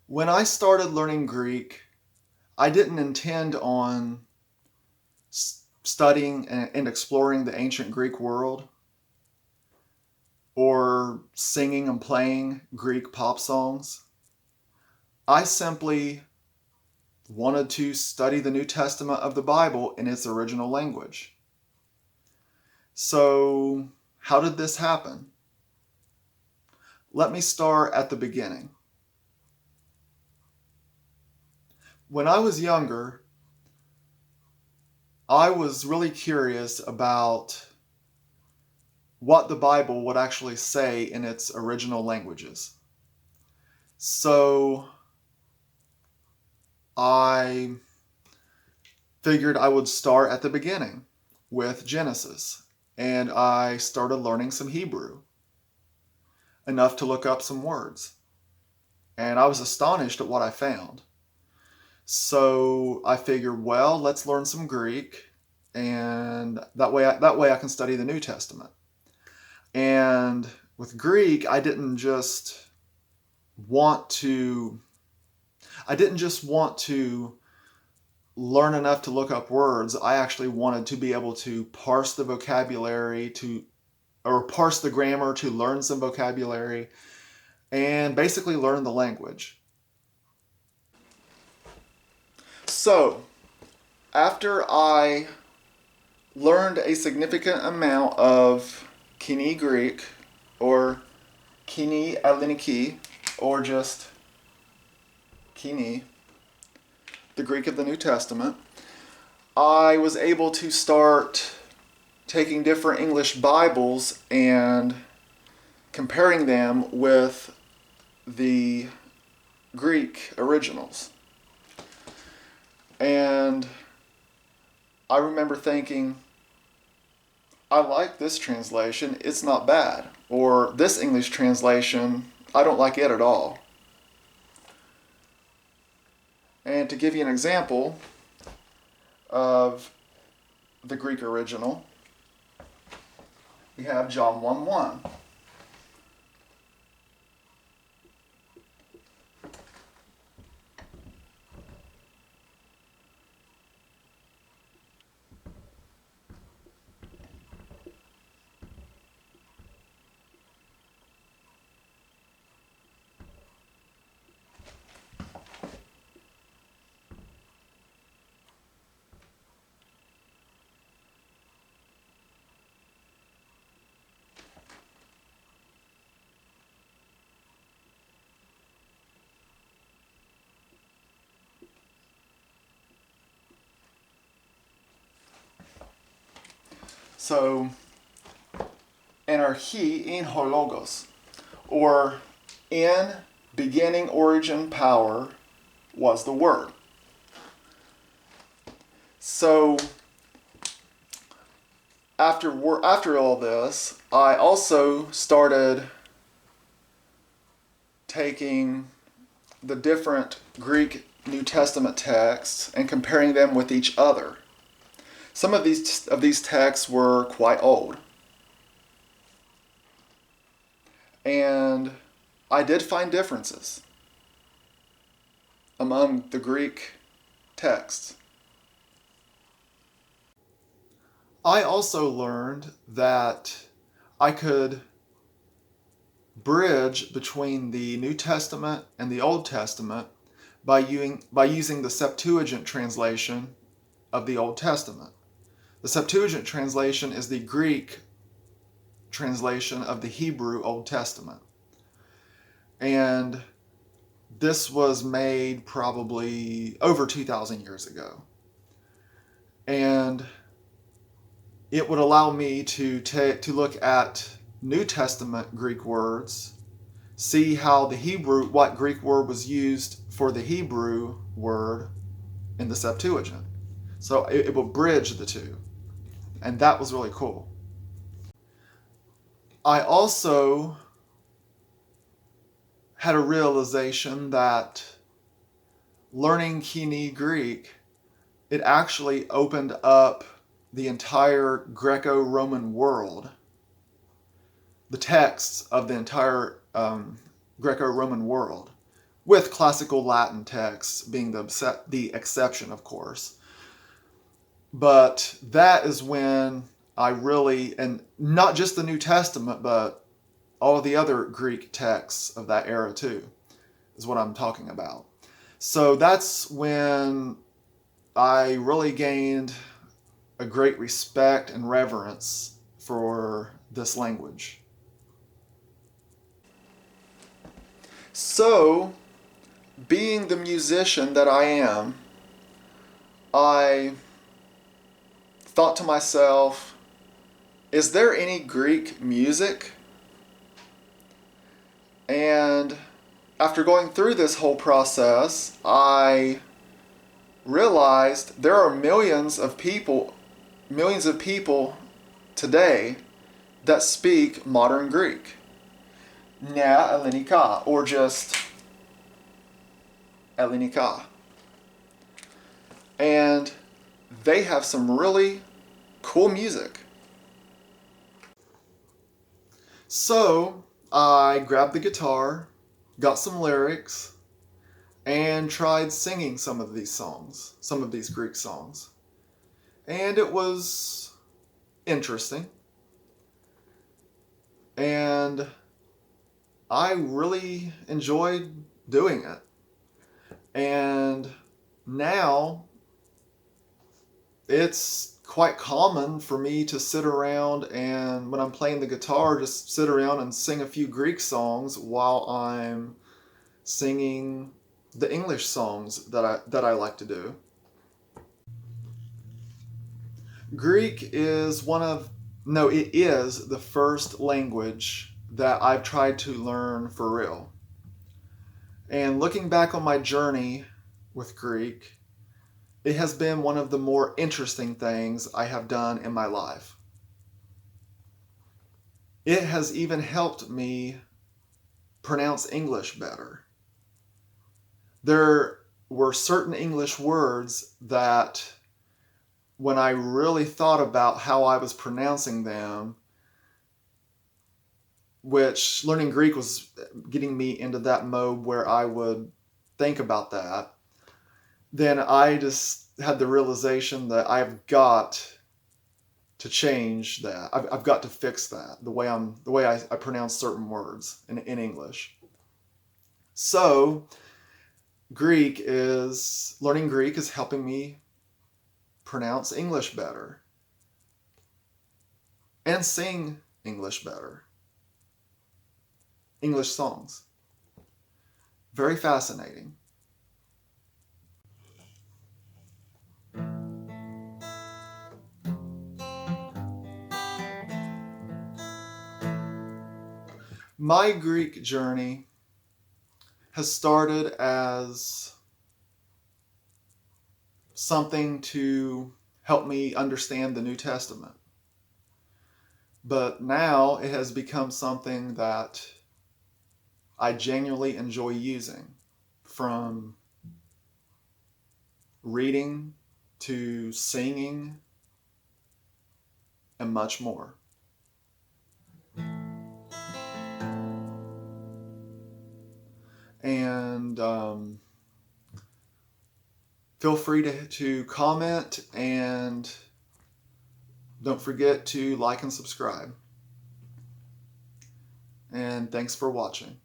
When I started learning Greek, I didn't intend on studying and exploring the ancient Greek world or singing and playing Greek pop songs. I simply wanted to study the New Testament of the Bible in its original language. So, how did this happen? Let me start at the beginning. When I was younger, I was really curious about what the Bible would actually say in its original languages. So I figured I would start at the beginning with Genesis, and I started learning some Hebrew, enough to look up some words. And I was astonished at what I found. So I figured, well, let's learn some Greek, and that way I can study the New Testament. And with Greek, want to I didn't just want to learn enough to look up words. I actually wanted to be able to parse the vocabulary or parse the grammar to learn some vocabulary and basically learn the language. So, after I learned a significant amount of Kini Greek or Kini Eleniki or just Kini, the Greek of the New Testament, I was able to start taking different English Bibles and comparing them with the Greek originals. And I remember thinking, I like this translation, it's not bad. Or this English translation, I don't like it at all. And to give you an example of the Greek original, we have John 1:1. So, Anarchy in Hologos, or in beginning origin power was the Word. So, after all this, I also started taking the different Greek New Testament texts and comparing them with each other. Some of these texts were quite old. And I did find differences among the Greek texts. I also learned that I could bridge between the New Testament and the Old Testament by using the Septuagint translation of the Old Testament. The Septuagint translation is the Greek translation of the Hebrew Old Testament. And this was made probably over 2,000 years ago. And it would allow me to look at New Testament Greek words, see how what Greek word was used for the Hebrew word in the Septuagint. So it will bridge the two. And that was really cool. I also had a realization that learning Koine Greek, it actually opened up the entire Greco-Roman world, the texts of the entire Greco-Roman world, with classical Latin texts being the exception, of course. But that is when I really, and not just the New Testament, but all of the other Greek texts of that era too, is what I'm talking about. So that's when I really gained a great respect and reverence for this language. So, being the musician that I am, I thought to myself, is there any Greek music? And after going through this whole process, I realized there are millions of people today that speak modern Greek. Nea Ellinika, or just Ellinika. And they have some really cool music. So I grabbed the guitar, got some lyrics, and tried singing some of these Greek songs. And it was interesting. And I really enjoyed doing it. And now it's quite common for me to sit around and when I'm playing the guitar, just sit around and sing a few Greek songs while I'm singing the English songs that I like to do. Greek is it is the first language that I've tried to learn for real. And looking back on my journey with Greek, it has been one of the more interesting things I have done in my life. It has even helped me pronounce English better. There were certain English words that, when I really thought about how I was pronouncing them, which learning Greek was getting me into that mode where I would think about that, then I just had the realization that I've got to change that. I've got to fix that, the way I pronounce certain words in English. So learning Greek is helping me pronounce English better and sing English better. English songs. Very fascinating. My Greek journey has started as something to help me understand the New Testament. But now it has become something that I genuinely enjoy using, from reading to singing and much more. And feel free to comment, and don't forget to like and subscribe. And thanks for watching.